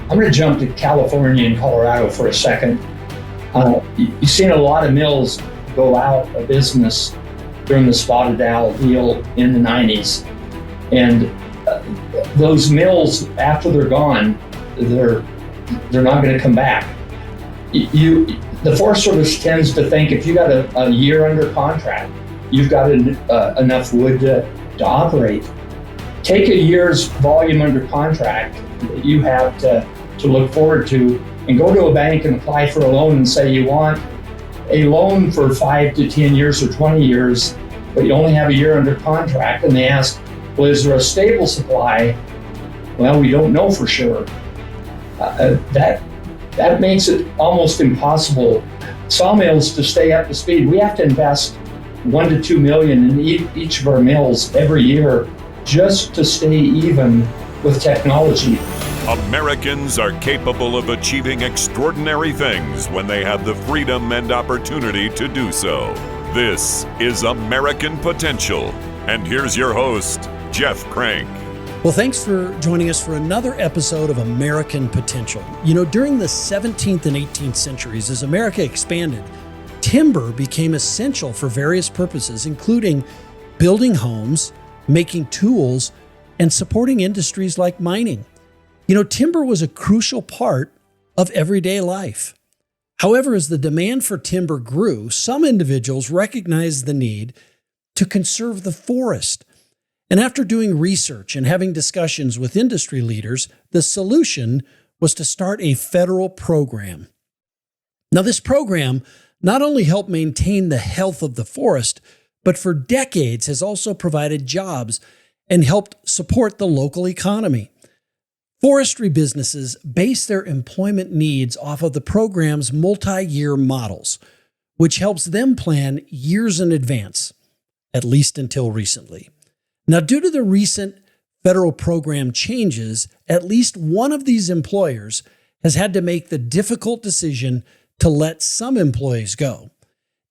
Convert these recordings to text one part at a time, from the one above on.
I'm going to jump to California and Colorado for a second. You've seen a lot of mills go out of business during the spotted owl deal in the 90s. And those mills, after they're gone, they're not going to come back. The Forest Service tends to think if you got a year under contract, you've got enough wood to operate. Take a year's volume under contract that you have to look forward to, and go to a bank and apply for a loan and say you want a loan for 5 to 10 years or 20 years, but you only have a year under contract. And they ask, well, is there a stable supply? Well, we don't know for sure. That makes it almost impossible. Sawmills to stay up to speed, we have to invest $1 to $2 million in each of our mills every year just to stay even with technology. Americans are capable of achieving extraordinary things when they have the freedom and opportunity to do so. This is American Potential. And here's your host, Jeff Crank. Well, thanks for joining us for another episode of American Potential. You know, during the 17th and 18th centuries, as America expanded, timber became essential for various purposes, including building homes, making tools, and supporting industries like mining. You know, timber was a crucial part of everyday life. However, as the demand for timber grew, some individuals recognized the need to conserve the forest. And after doing research and having discussions with industry leaders, the solution was to start a federal program. Now, this program not only helped maintain the health of the forest, but for decades has also provided jobs and helped support the local economy. Forestry businesses base their employment needs off of the program's multi-year models, which helps them plan years in advance, at least until recently. Now, due to the recent federal program changes, at least one of these employers has had to make the difficult decision to let some employees go.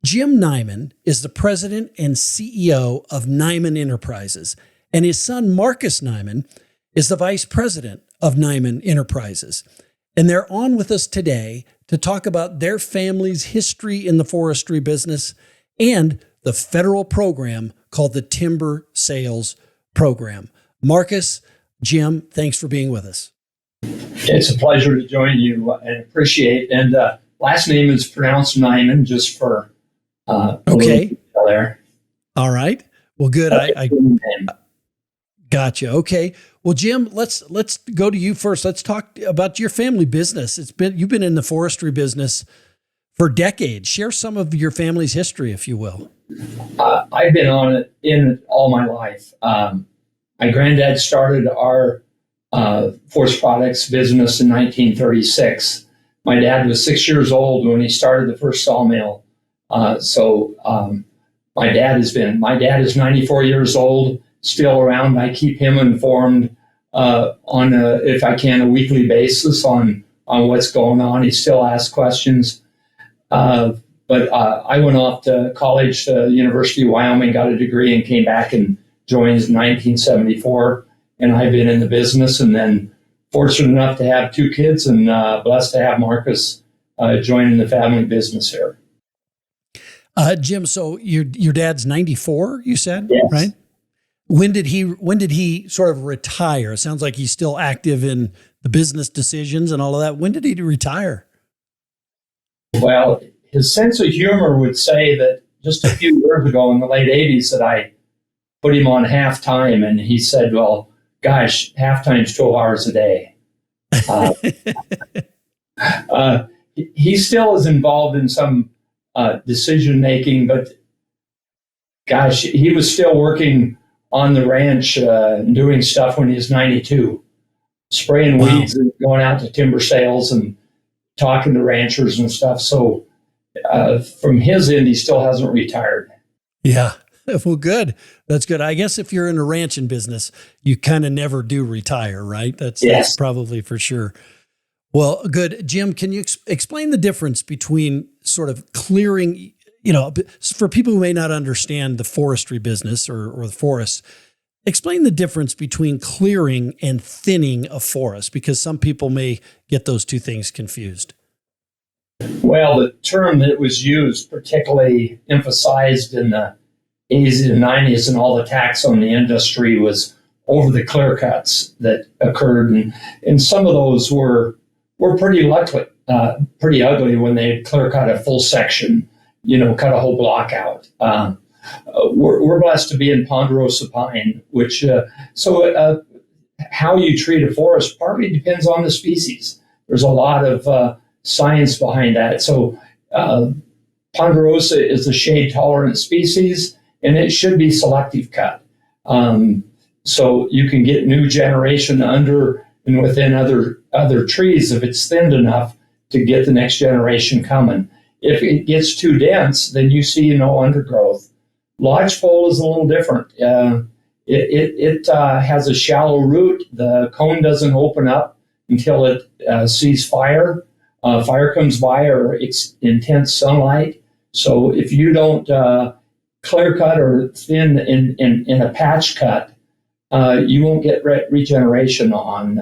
Jim Neiman is the president and CEO of Neiman Enterprises, and his son, Marcus Neiman, is the vice president of Neiman Enterprises. And they're on with us today to talk about their family's history in the forestry business and the federal program called the Timber Sales Program. Marcus, Jim, thanks for being with us. It's a pleasure to join you and appreciate. And last name is pronounced Neiman, just for okay there. All right. Well, good. I gotcha. Okay. Well, Jim, let's go to you first. Let's talk about your family business. You've been in the forestry business for decades. Share some of your family's history, if you will. I've been in it all my life. My granddad started our forest products business in 1936. My dad was 6 years old when he started the first sawmill. So my dad is 94 years old, still around. I keep him informed on if I can, a weekly basis on what's going on. He still asks questions. But I went off to college, to the University of Wyoming, got a degree, and came back and joined in 1974. And I've been in the business, and then fortunate enough to have 2 kids, and blessed to have Marcus joining the family business here. Jim, so your dad's 94, you said, yes. Right? When did he sort of retire? It sounds like he's still active in the business decisions and all of that. When did he retire? Well, his sense of humor would say that just a few years ago in the late 80s that I put him on halftime, and he said, well, gosh, halftime's 12 hours a day. He still is involved in some decision making, but gosh, he was still working on the ranch doing stuff when he was 92, spraying weeds and going out to timber sales and talking to ranchers and stuff. So from his end, he still hasn't retired. Yeah. Well, good. That's good. I guess if you're in a ranching business, you kind of never do retire, right? That's probably for sure. Well, good. Jim, can you explain the difference between sort of clearing, for people who may not understand the forestry business or the forest, Explain the difference between clearing and thinning a forest, because some people may get those two things confused. Well, the term that was used, particularly emphasized in the 80s and 90s and all the attacks on the industry, was over the clear cuts that occurred. And some of those were pretty ugly when they clear cut a full section, cut a whole block out. We're blessed to be in ponderosa pine, which how you treat a forest partly depends on the species. There's a lot of science behind that. So ponderosa is a shade tolerant species, and it should be selective cut. So you can get new generation under and within other trees if it's thinned enough to get the next generation coming. If it gets too dense, then you see no undergrowth. Lodgepole is a little different. It has a shallow root. The cone doesn't open up until it sees fire. Fire comes by or intense sunlight. So if you don't clear cut or thin in a patch cut, you won't get regeneration on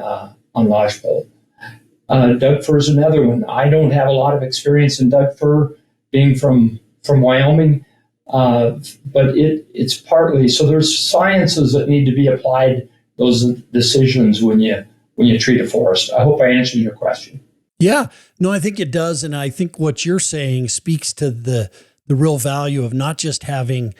lodgepole. Doug fir is another one. I don't have a lot of experience in Doug fir, being from Wyoming. But it's partly, so there's sciences that need to be applied, those decisions when you treat a forest. I hope I answered your question. Yeah, no, I think it does. And I think what you're saying speaks to the real value of not just having,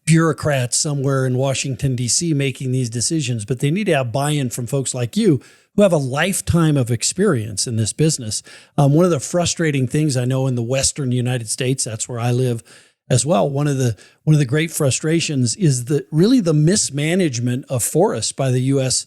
bureaucrats somewhere in Washington, D.C. making these decisions, but they need to have buy-in from folks like you who have a lifetime of experience in this business. One of the frustrating things I know in the Western United States, that's where I live as well. One of the great frustrations is really the mismanagement of forests by the U.S.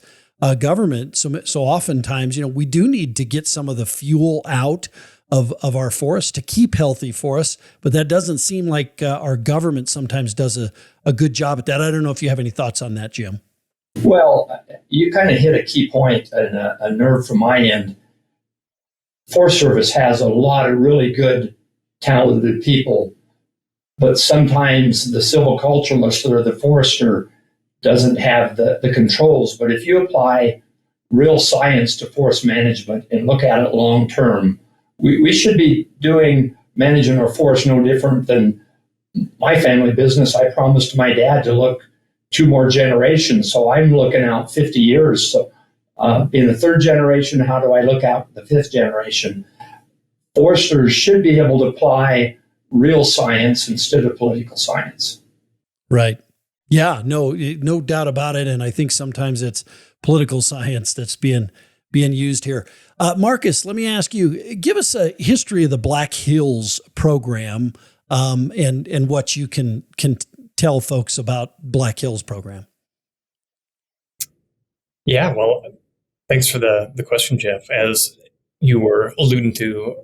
Government. So oftentimes, we do need to get some of the fuel out of our forests to keep healthy forests, but that doesn't seem like our government sometimes does a good job at that. I don't know if you have any thoughts on that, Jim. Well, you kind of hit a key point and a nerve from my end. Forest Service has a lot of really good, talented people, but sometimes the silviculturalist or the forester doesn't have the controls. But if you apply real science to forest management and look at it long term, we should be managing our forest no different than my family business. I promised my dad to look 2 more generations, so I'm looking out 50 years. So in the 3rd generation, how do I look out the 5th generation? Foresters should be able to apply real science instead of political science. Right. Yeah, no doubt about it. And I think sometimes it's political science that's being used here. Marcus, let me ask you, give us a history of the Black Hills program, and what you can tell folks about Black Hills program. Yeah, well, thanks for the question, Jeff. As you were alluding to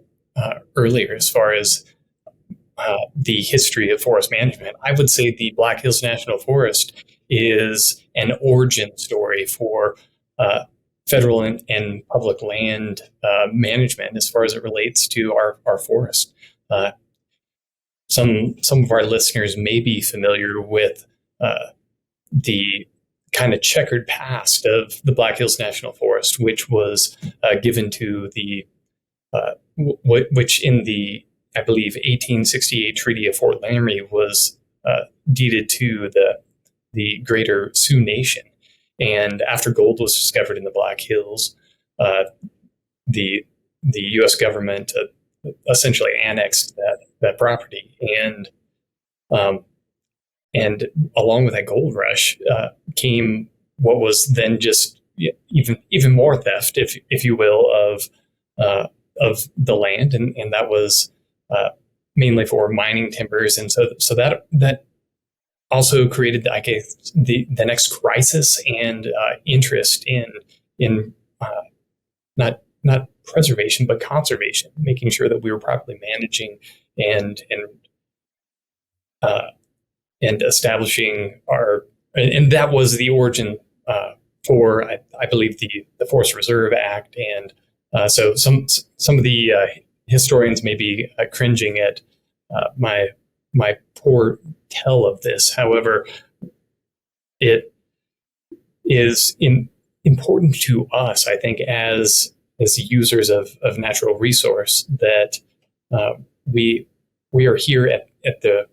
earlier, as far as the history of forest management, I would say the Black Hills National Forest is an origin story for federal and public land management as far as it relates to our forest. Some of our listeners may be familiar with the kind of checkered past of the Black Hills National Forest, which was given to the which in the, I believe, 1868 Treaty of Fort Laramie was deeded to the Greater Sioux Nation. And after gold was discovered in the Black Hills, the U.S. government essentially annexed that property, and along with that gold rush came what was then just even more theft, if you will, of the land, and that was mainly for mining timbers, and so that also created, I guess, the next crisis and interest in not preservation but conservation, making sure that we were properly managing and establishing and that was the origin for I believe the Forest Reserve Act, and so some of the historians may be cringing at my poor tell of this. However, it is important to us, I think, as users of natural resource, that we are here at the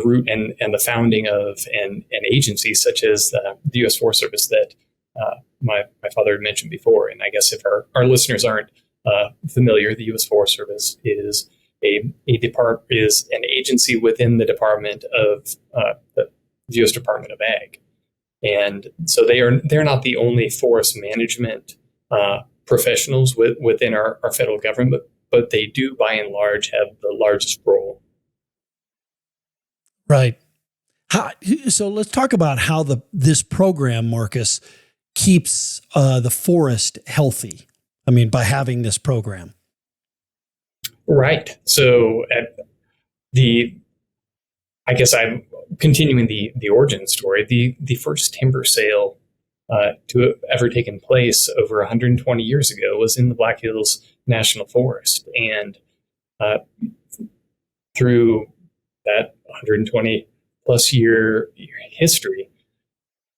root and the founding of an agency such as the U.S. Forest Service that my father had mentioned before. And I guess if our listeners aren't familiar, the U.S. Forest Service is an agency within the Department of the U.S. Department of Ag. And so they're not the only forest management professionals within our federal government, but they do, by and large, have the largest role. Right. So let's talk about how this program, Marcus, keeps the forest healthy. I mean, by having this program. Right. So I guess I'm continuing the origin story. The first timber sale to have ever taken place over 120 years ago was in the Black Hills National Forest. And through that 120 plus year history,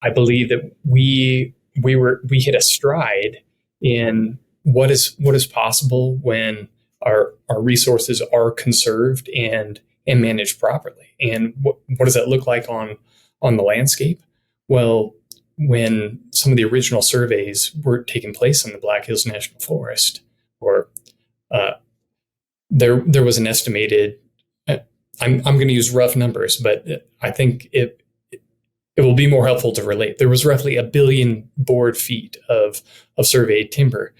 I believe that we hit a stride in what is possible when our resources are conserved and managed properly. And what does that look like on the landscape? Well, when some of the original surveys were taking place in the Black Hills National Forest, or there was an estimated, I'm going to use rough numbers, but I think it will be more helpful to relate. There was roughly 1 billion board feet of surveyed timber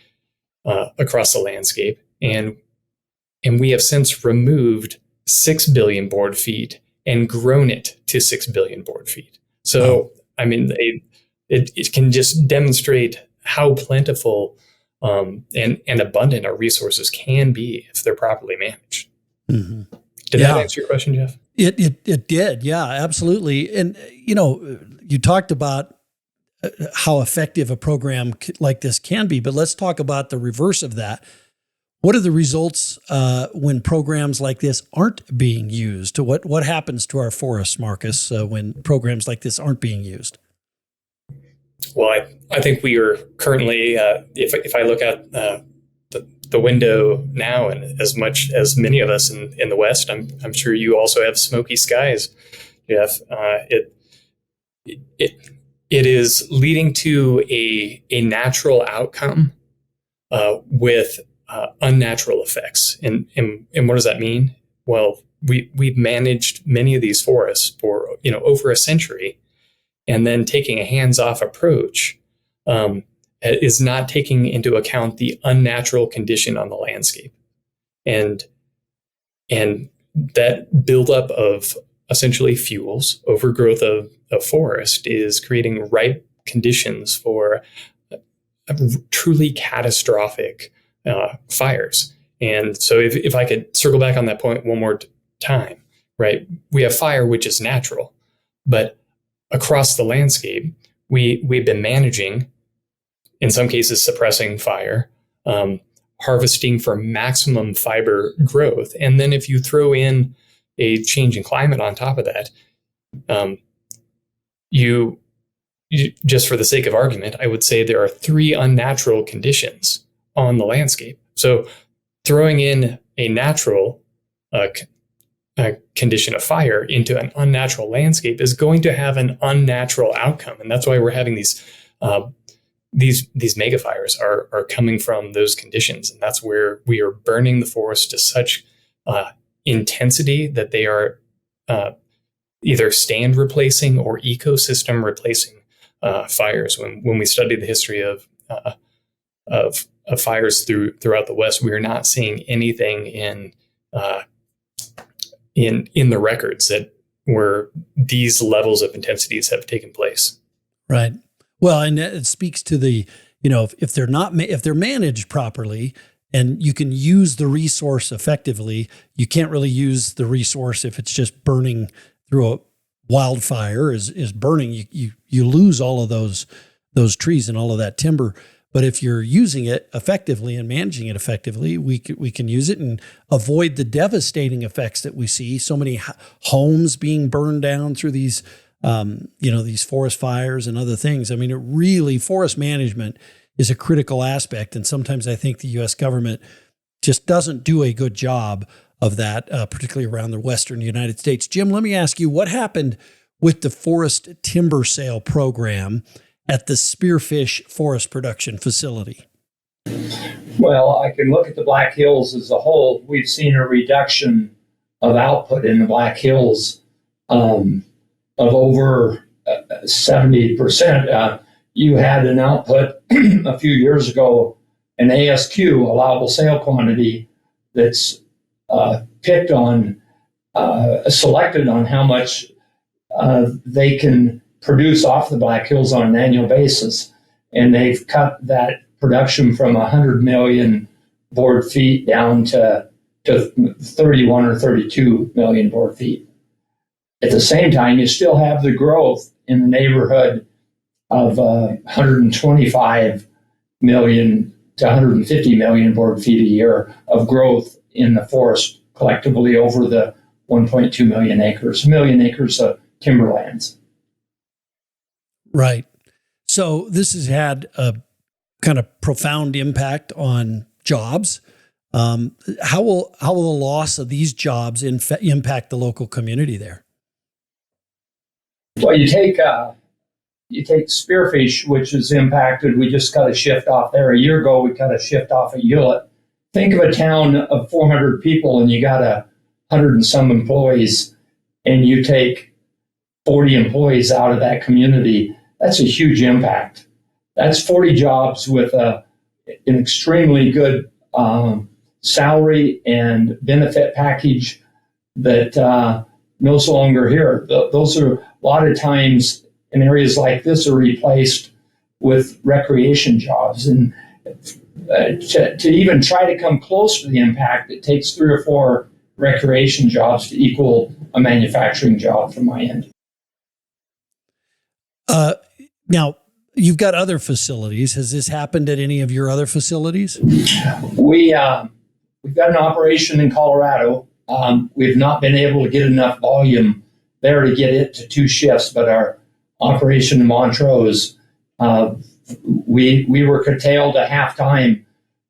across the landscape, and we have since removed 6 billion board feet and grown it to 6 billion board feet. So, I mean, it can just demonstrate how plentiful and abundant our resources can be if they're properly managed. Mm-hmm. Did that answer your question, Jeff? It did. Yeah, absolutely. And, you talked about how effective a program like this can be, but let's talk about the reverse of that. What are the results when programs like this aren't being used? What happens to our forests, Marcus, when programs like this aren't being used? Well, I think we are currently, if I look out the window now, and as much as many of us in the West, I'm sure you also have smoky skies, Jeff. It is leading to a natural outcome with unnatural effects. And what does that mean? Well, we've managed many of these forests for over a century, and then taking a hands-off approach is not taking into account the unnatural condition on the landscape, and that buildup of essentially fuels, overgrowth of forest, is creating ripe conditions for truly catastrophic fires. And so if I could circle back on that point one more time, right? We have fire, which is natural, but across the landscape, we've been managing, in some cases, suppressing fire, harvesting for maximum fiber growth. And then if you throw in a change in climate on top of that, you just for the sake of argument, I would say there are 3 unnatural conditions on the landscape. So throwing in a natural condition of fire into an unnatural landscape is going to have an unnatural outcome. And that's why we're having these mega fires are coming from those conditions. And that's where we are burning the forest to such intensity that they are either stand replacing or ecosystem replacing fires. When we study the history of fires throughout the West, we are not seeing anything in the records that where these levels of intensities have taken place. Right. Well, and it speaks to the, if they're managed properly and you can use the resource effectively, you can't really use the resource if it's just burning through a wildfire is burning. You lose all of those trees and all of that timber. But if you're using it effectively and managing it effectively, we can use it and avoid the devastating effects that we see. So many homes being burned down through these these forest fires and other things. I mean, forest management is a critical aspect. And sometimes I think the U.S. government just doesn't do a good job of that, particularly around the Western United States. Jim, let me ask you, what happened with the forest timber sale program at the Spearfish Forest Production Facility? Well, I can look at the Black Hills as a whole. We've seen a reduction of output in the Black Hills of over 70%. You had an output a few years ago, an ASQ, allowable sale quantity, that's picked on, selected on how much they can produce off the Black Hills on an annual basis. And they've cut that production from 100 million board feet down to 31 or 32 million board feet. At the same time, you still have the growth in the neighborhood of 125 million to 150 million board feet a year of growth in the forest collectively over the 1.2 million acres of timberlands. Right. So this has had a kind of profound impact on jobs. How will the loss of these jobs impact the local community there? Well, you take Spearfish, which is impacted. We just cut a shift off there. A year ago, we cut a shift off at Hewlett. Think of a town of 400 people and you got 100 and some employees, and you take 40 employees out of that community. That's a huge impact. That's 40 jobs with an extremely good salary and benefit package that no longer here. Those are a lot of times in areas like this are replaced with recreation jobs. And to even try to come close to the impact, it takes 3 or 4 recreation jobs to equal a manufacturing job from my end. Now, you've got other facilities. Has this happened at any of your other facilities? We've got an operation in Colorado. We've not been able to get enough volume there to get it to 2 shifts, but our operation in Montrose, we were curtailed to half-time,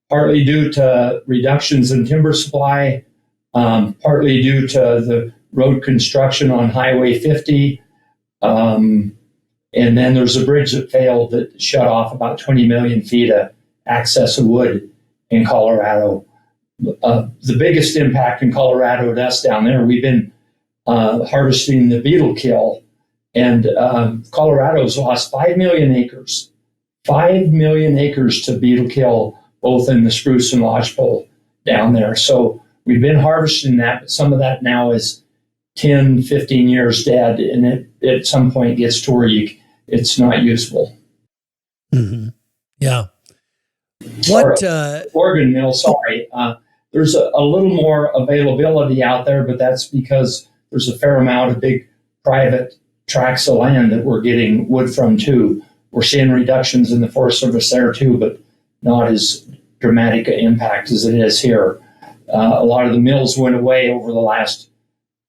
partly due to reductions in timber supply, partly due to the road construction on Highway 50. And then there's a bridge that failed that shut off about 20 million feet of access of wood in Colorado. The biggest impact in Colorado to us down there, we've been harvesting the beetle kill, and Colorado's lost 5 million acres. 5 million acres to beetle kill, both in the spruce and lodgepole down there. So we've been harvesting that, but some of that now is 10, 15 years dead, and it at some point gets to where it's not usable. Mm-hmm. Yeah. Oregon mill, sorry. There's a little more availability out there, but that's because there's a fair amount of big private tracts of land that we're getting wood from too. We're seeing reductions in the Forest Service there too, but not as dramatic an impact as it is here. A lot of the mills went away over the last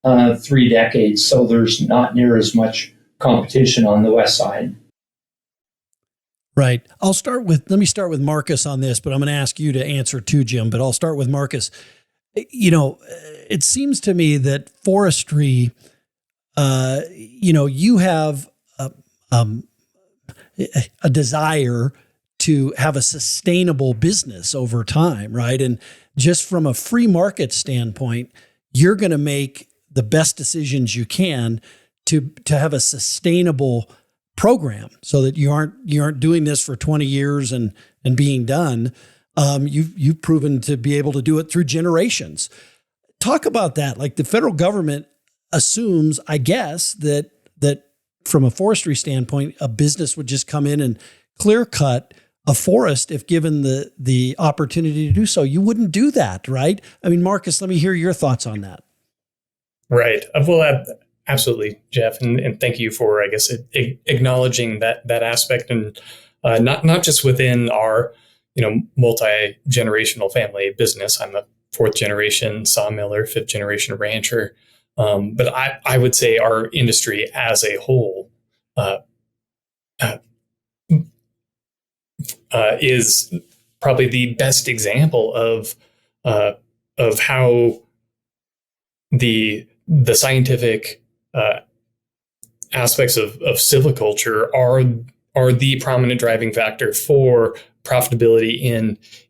3 decades, so there's not near as much competition on the west side. Right. Let me start with Marcus on this, but I'm going to ask you to answer too, Jim, but I'll start with Marcus. It seems to me that forestry, you have a desire to have a sustainable business over time, right? And just from a free market standpoint, you're going to make the best decisions you can to have a sustainable program so that you aren't doing this for 20 years and being done. You've proven to be able to do it through generations. Talk about that. Like the federal government assumes, I guess, that from a forestry standpoint, a business would just come in and clear cut a forest if given the opportunity to do so. You wouldn't do that, right? I mean, Marcus, let me hear your thoughts on that. Right. Well, absolutely, Jeff, and thank you for, I guess, acknowledging that aspect, and not just within our, multi-generational family business. I'm a 4th generation sawmiller, 5th generation rancher, But I would say our industry as a whole is probably the best example of how the scientific aspects of silviculture are the prominent driving factor for profitability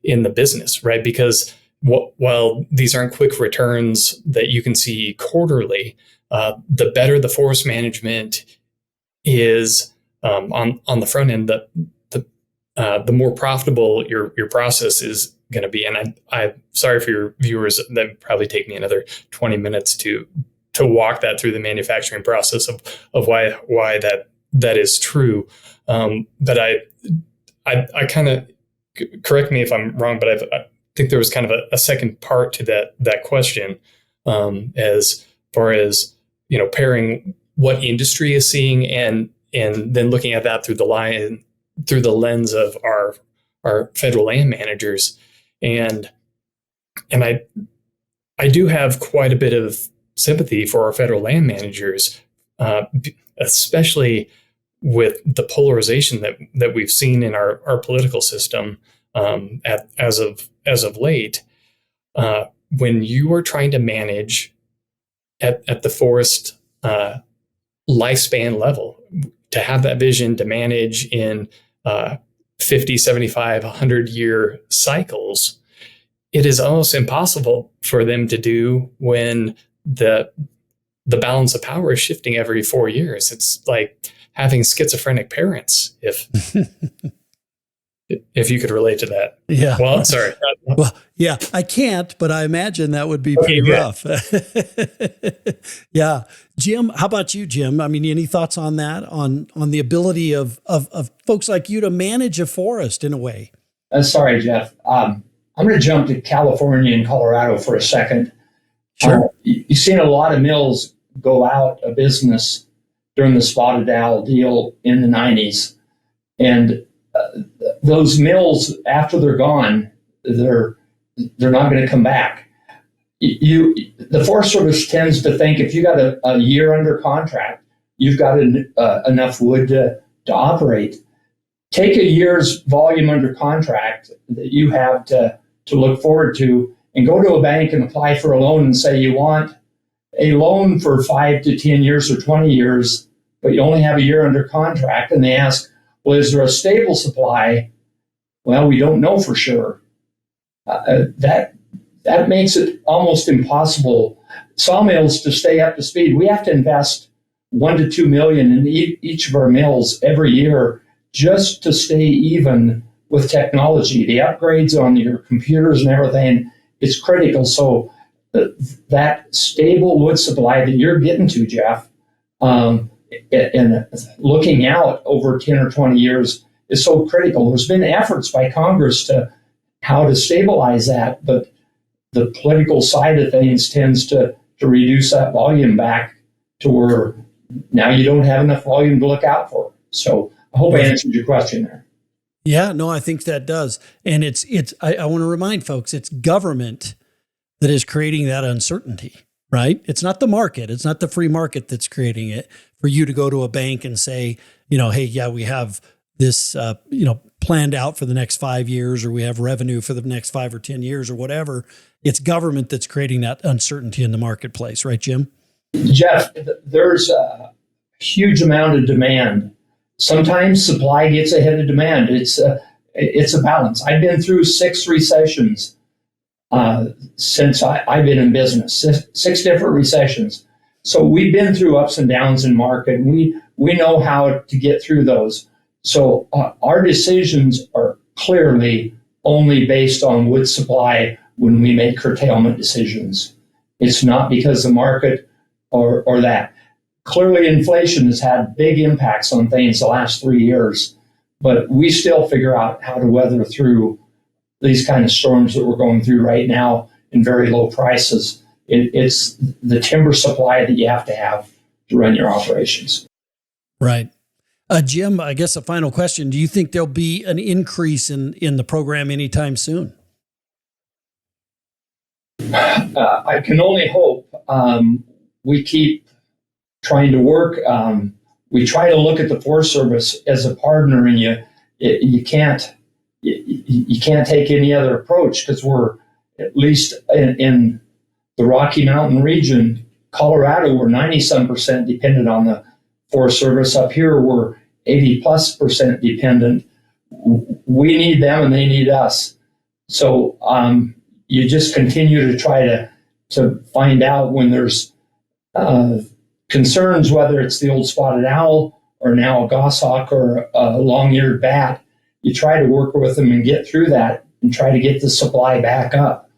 in the business, right? Because while these aren't quick returns that you can see quarterly, the better the forest management is on the front end, the more profitable your process is going to be. And I'm sorry for your viewers, that would probably take me another 20 minutes to walk that through the manufacturing process of why that is true. But I kind of, correct me if I'm wrong, but I think there was kind of a second part to that question, as far as, pairing what industry is seeing and then looking at that through the lens of our federal land managers. And I do have quite a bit of sympathy for our federal land managers, especially with the polarization that we've seen in our political system as of late. When you are trying to manage at the forest lifespan level, to have that vision to manage in 50, 75, 100-year cycles, it is almost impossible for them to do when the balance of power is shifting every 4 years. It's like having schizophrenic parents, if you could relate to that. Yeah. Well, sorry. Well, yeah, I can't, but I imagine that would be pretty rough. Yeah. Jim, how about you, Jim? I mean, any thoughts on that, on the ability of folks like you to manage a forest in a way? Sorry, Jeff. I'm going to jump to California and Colorado for a second. Sure. You've seen a lot of mills go out of business during the spotted owl deal in the 90s. And those mills, after they're gone, they're not going to come back. The Forest Service tends to think if you got a year under contract, you've got enough wood to operate. Take a year's volume under contract that you have to look forward to, and go to a bank and apply for a loan and say you want a loan for 5 to 10 years or 20 years, but you only have a year under contract. And they ask, well, is there a stable supply? Well, we don't know for sure. That makes it almost impossible. Sawmills, to stay up to speed, we have to invest $1 to $2 million in each of our mills every year just to stay even with technology. The upgrades on your computers and everything, it's critical. So that stable wood supply that you're getting to, Jeff, and looking out over 10 or 20 years is so critical. There's been efforts by Congress to how to stabilize that, but the political side of things tends to reduce that volume back to where now you don't have enough volume to look out for. So I hope I answered your question there. Yeah, no, I think that does. And I want to remind folks, it's government that is creating that uncertainty, right? It's not the market. It's not the free market that's creating it for you to go to a bank and say, hey, yeah, we have this, planned out for the next 5 years, or we have revenue for the next 5 or 10 years or whatever. It's government that's creating that uncertainty in the marketplace, right, Jim? Jeff, there's a huge amount of demand. Sometimes supply gets ahead of demand. It's a balance. I've been through 6 recessions since I've been in business, 6 different recessions. So we've been through ups and downs in market. We know how to get through those. So our decisions are clearly only based on wood supply when we make curtailment decisions. It's not because the market or that. Clearly, inflation has had big impacts on things the last 3 years, but we still figure out how to weather through these kind of storms that we're going through right now in very low prices. It's the timber supply that you have to run your operations. Right. Jim, I guess a final question. Do you think there'll be an increase in the program anytime soon? I can only hope. we keep trying to work. We try to look at the Forest Service as a partner, and you can't take any other approach, because we're, at least in the Rocky Mountain region, Colorado, we're 90-some% dependent on the Forest Service. Up here, we're 80+% dependent. We need them and they need us. So you just continue to try to find out when there's concerns, whether it's the old spotted owl or now a goshawk or a long-eared bat. You try to work with them and get through that and try to get the supply back up.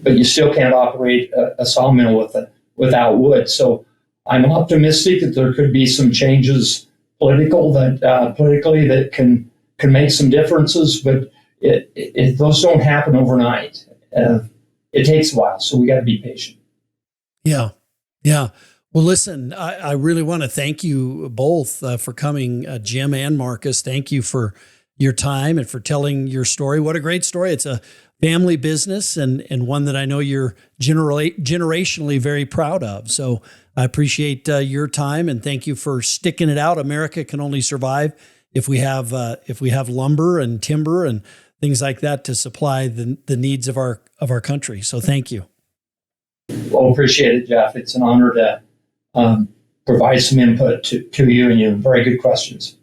But you still can't operate a sawmill without wood. So I'm optimistic that there could be some changes politically that can make some differences, but those don't happen overnight. It takes a while, so we got to be patient. Yeah. Well, listen, I really want to thank you both for coming, Jim and Marcus. Thank you for your time and for telling your story. What a great story. It's a family business and one that I know you're generationally very proud of. So I appreciate your time, and thank you for sticking it out. America can only survive if we have lumber and timber and things like that to supply the needs of our country. So thank you. Well, appreciate it, Jeff. It's an honor to provide some input to you, and you have very good questions.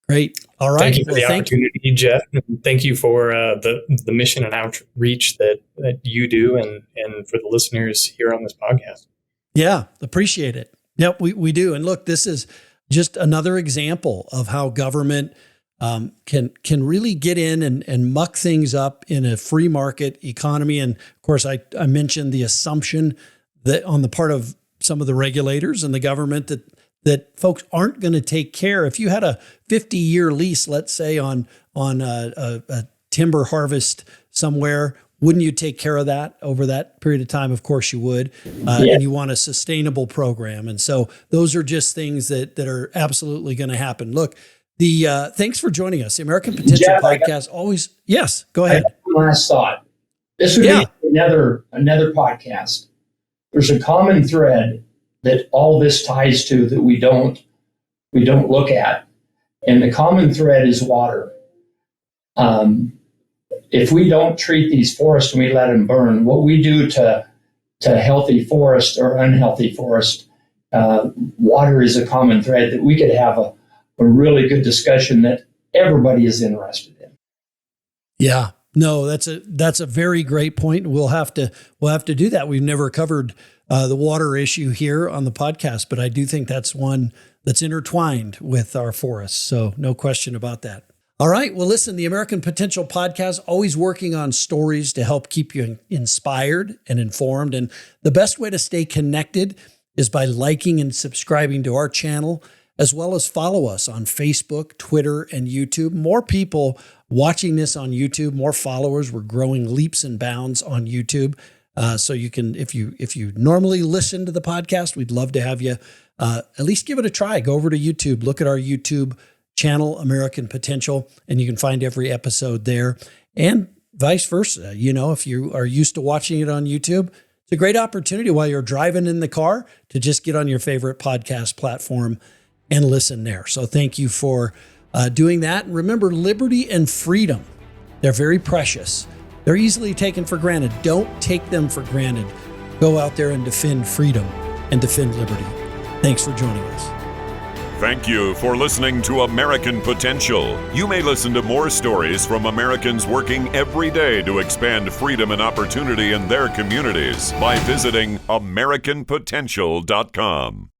Great. All right. Thank you for the opportunity, Jeff. And thank you for the mission and outreach that you do, and for the listeners here on this podcast. Yeah, appreciate it. Yep, we do. And look, this is just another example of how government can really get in and muck things up in a free market economy. And of course, I mentioned the assumption that on the part of some of the regulators and the government that folks aren't going to take care. If you had a 50-year lease, let's say on a timber harvest somewhere, wouldn't you take care of that over that period of time? Of course you would. And you want a sustainable program. And so those are just things that are absolutely going to happen. Look, thanks for joining us. The American Potential Podcast. Always. Yes, go ahead. One last thought. This would be another podcast. There's a common thread that all this ties to that we don't look at. And the common thread is water. If we don't treat these forests and we let them burn, what we do to healthy forest or unhealthy forest, water is a common thread that we could have a really good discussion that everybody is interested in. Yeah, no, that's a very great point. We'll have to do that. We've never covered the water issue here on the podcast, but I do think that's one that's intertwined with our forests. So no question about that. All right. Well, listen, the American Potential Podcast, always working on stories to help keep you inspired and informed. And the best way to stay connected is by liking and subscribing to our channel, as well as follow us on Facebook, Twitter, and YouTube. More people watching this on YouTube, more followers. We're growing leaps and bounds on YouTube. So you can, if you normally listen to the podcast, we'd love to have you at least give it a try. Go over to YouTube, look at our YouTube channel, American Potential, and you can find every episode there, and vice versa. You know, if you are used to watching it on YouTube, it's a great opportunity while you're driving in the car to just get on your favorite podcast platform and listen there. So thank you for doing that. And remember, liberty and freedom, they're very precious. They're easily taken for granted. Don't take them for granted. Go out there and defend freedom and defend liberty. Thanks for joining us. Thank you for listening to American Potential. You may listen to more stories from Americans working every day to expand freedom and opportunity in their communities by visiting AmericanPotential.com.